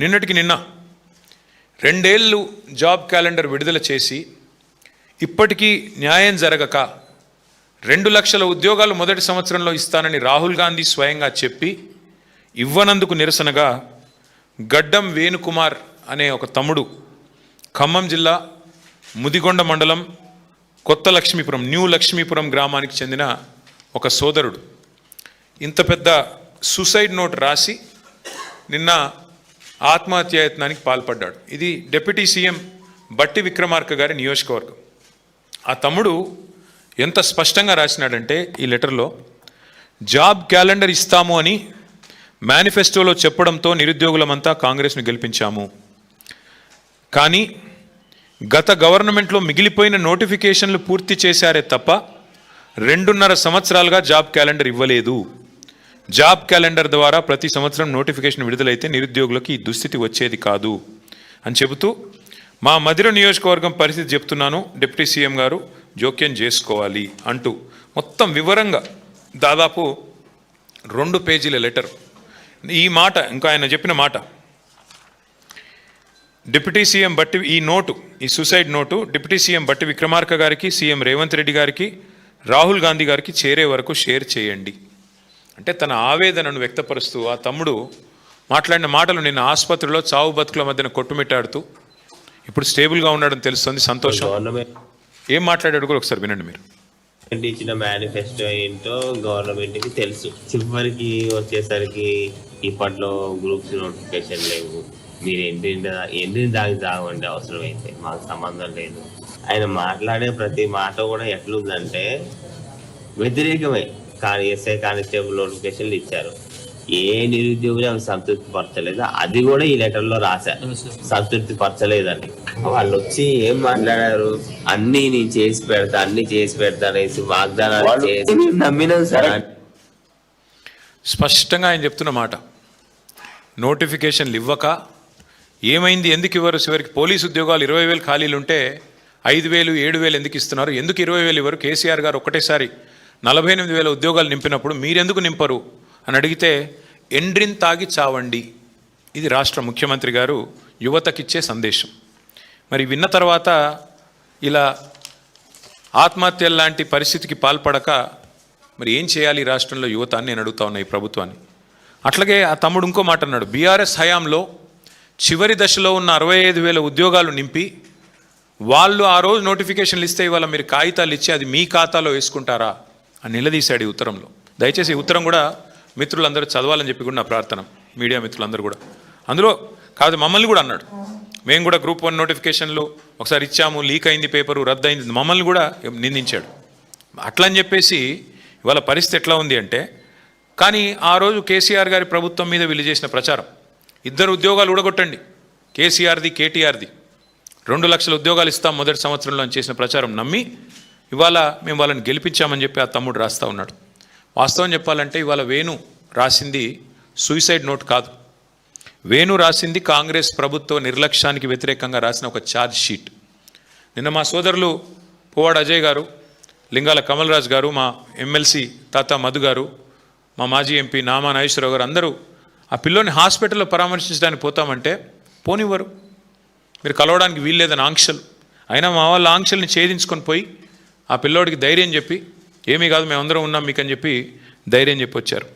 నిన్నటికి నిన్న 2 ఏళ్ళు జాబ్ క్యాలెండర్ విడుదల చేసి ఇప్పటికీ న్యాయం జరగక 2 లక్షల ఉద్యోగాలు మొదటి సంవత్సరంలో ఇస్తానని రాహుల్ గాంధీ స్వయంగా చెప్పి ఇవ్వనందుకు నిరసనగా గడ్డం వేణుకుమార్ అనే ఒక తమ్ముడు ఖమ్మం జిల్లా ముదిగొండ మండలం కొత్త లక్ష్మీపురం న్యూ లక్ష్మీపురం గ్రామానికి చెందిన ఒక సోదరుడు ఇంత పెద్ద సూసైడ్ నోట్ రాసి నిన్న ఆత్మహత్యాయత్నానికి పాల్పడ్డాడు. ఇది డిప్యూటీ సీఎం బట్టి విక్రమార్క గారి నియోజకవర్గం. ఆ తమ్ముడు ఎంత స్పష్టంగా రాసినాడంటే ఈ లెటర్లో, జాబ్ క్యాలెండర్ ఇస్తాము అని మేనిఫెస్టోలో చెప్పడంతో నిరుద్యోగులమంతా కాంగ్రెస్ను గెలిపించాము. కానీ గత గవర్నమెంట్లో మిగిలిపోయిన నోటిఫికేషన్లు పూర్తి చేశారే తప్ప 2.5 సంవత్సరాలుగా జాబ్ క్యాలెండర్ ఇవ్వలేదు. జాబ్ క్యాలెండర్ ద్వారా ప్రతి సంవత్సరం నోటిఫికేషన్ విడుదలైతే నిరుద్యోగులకు ఈ దుస్థితి వచ్చేది కాదు అని చెబుతూ, మా మధిర నియోజకవర్గం పరిస్థితి చెప్తున్నాను, డిప్యూటీ సీఎం గారు జోక్యం చేసుకోవాలి అంటూ మొత్తం వివరంగా దాదాపు 2 పేజీల లెటర్. ఈ మాట ఇంకా ఆయన చెప్పిన మాట, డిప్యూటీ సీఎం బట్టి ఈ సూసైడ్ నోటు డిప్యూటీ సీఎం బట్టి విక్రమార్క గారికి, సీఎం రేవంత్ రెడ్డి గారికి, రాహుల్ గాంధీ గారికి చేరే వరకు షేర్ చేయండి అంటే తన ఆవేదనను వ్యక్తపరుస్తూ ఆ తమ్ముడు మాట్లాడిన మాటలు నిన్న ఆసుపత్రిలో చావు బతుకుల మధ్యన కొట్టుమిట్టాడుతూ ఇప్పుడు స్టేబుల్గా ఉన్నాడని తెలుస్తుంది. సంతోషం. ఏం మాట్లాడాడు కూడా ఒకసారి వినండి మీరు. ఇచ్చిన మేనిఫెస్టో ఏంటో గవర్నమెంట్కి తెలుసు. చివరికి వచ్చేసరికి ఇప్పట్లో గ్రూప్స్ నోటిఫికేషన్ లేవు. మీరు ఎన్ని దాగండి అవసరమైతే, మాకు సంబంధం లేదు. ఆయన మాట్లాడే ప్రతి మాట కూడా ఎట్లుందంటే వ్యతిరేకమే. కానీ ఎస్ఐ కానిస్టేబుల్ నోటిఫికేషన్లు ఇచ్చారు, ఏ నిరుద్యోగులు అవి సంతృప్తి పరచలేదు. అది కూడా ఈ లెటర్లో రాశారు, సంతృప్తి పరచలేదని. వాళ్ళు వచ్చి ఏం మాట్లాడారు, అన్ని నేను చేసి పెడతా అనేసి వాగ్దానాలు చేసి నమ్మినాం సార్. స్పష్టంగా ఆయన చెప్తున్న మాట, నోటిఫికేషన్లు ఇవ్వక ఏమైంది, ఎందుకు ఇవ్వరు? చివరికి పోలీసు ఉద్యోగాలు 20,000 ఖాళీలు ఉంటే 5,000, 7,000 ఎందుకు ఇస్తున్నారు? ఎందుకు 20,000 ఇవ్వరు? కేసీఆర్ గారు ఒకటేసారి 48,000 ఉద్యోగాలు నింపినప్పుడు మీరెందుకు నింపరు అని అడిగితే, ఎండ్రిన్ తాగి చావండి. ఇది రాష్ట్ర ముఖ్యమంత్రి గారు యువతకిచ్చే సందేశం. మరి విన్న తర్వాత ఇలా ఆత్మహత్యల లాంటి పరిస్థితికి పాల్పడక మరి ఏం చేయాలి రాష్ట్రంలో యువత అని నేను అడుగుతా ఉన్నా ఈ ప్రభుత్వాన్ని. అట్లాగే ఆ తమ్ముడు ఇంకో మాట అన్నాడు, బీఆర్ఎస్ హయాంలో చివరి దశలో ఉన్న 65,000 ఉద్యోగాలు నింపి వాళ్ళు ఆ రోజు నోటిఫికేషన్లు ఇస్తే ఇవాళ మీరు కాగితాలు ఇచ్చి అది మీ ఖాతాలో వేసుకుంటారా అని నిలదీశాడు ఈ ఉత్తరంలో. దయచేసి ఈ ఉత్తరం కూడా మిత్రులందరూ చదవాలని చెప్పి కూడా నా ప్రార్థన, మీడియా మిత్రులందరూ కూడా. అందులో కాదు మమ్మల్ని కూడా అన్నాడు, మేము కూడా గ్రూప్ 1 నోటిఫికేషన్లు ఒకసారి ఇచ్చాము, లీక్ అయింది, పేపరు రద్దు అయింది, మమ్మల్ని కూడా నిందించాడు. అట్లా అని చెప్పేసి ఇవాళ పరిస్థితి ఎట్లా ఉంది అంటే, కానీ ఆ రోజు కేసీఆర్ గారి ప్రభుత్వం మీద వీళ్ళు చేసిన ప్రచారం, 2 ఉద్యోగాలు ఊడగొట్టండి, కేసీఆర్ది కేటీఆర్ది 2 లక్షల ఉద్యోగాలు ఇస్తాం మొదటి సంవత్సరంలో అని చేసిన ప్రచారం నమ్మి ఇవాళ మేము వాళ్ళని గెలిపించామని చెప్పి ఆ తమ్ముడు రాస్తూ ఉన్నాడు. వాస్తవం చెప్పాలంటే ఇవాళ వేణు రాసింది సూసైడ్ నోట్ కాదు, వేణు రాసింది కాంగ్రెస్ ప్రభుత్వ నిర్లక్ష్యానికి వ్యతిరేకంగా రాసిన ఒక ఛార్జ్ షీట్. నిన్న మా సోదరులు పువ్వాడ అజయ్ గారు, లింగాల కమల్ రాజ్ గారు, మా ఎమ్మెల్సీ తాత మధు గారు, మా మాజీ ఎంపీ నామా నాగేశ్వరరావు గారు అందరూ ఆ పిల్లోని హాస్పిటల్లో పరామర్శించడానికి పోతామంటే పోనివ్వరు, మీరు కలవడానికి వీల్లేదని ఆంక్షలు. అయినా మా వాళ్ళ ఆంక్షల్ని ఛేదించుకొని పోయి ఆ పిల్లోడికి ధైర్యం చెప్పి, ఏమీ కాదు మేమందరం ఉన్నాం మీకు అని చెప్పి ధైర్యం చెప్పి వచ్చారు.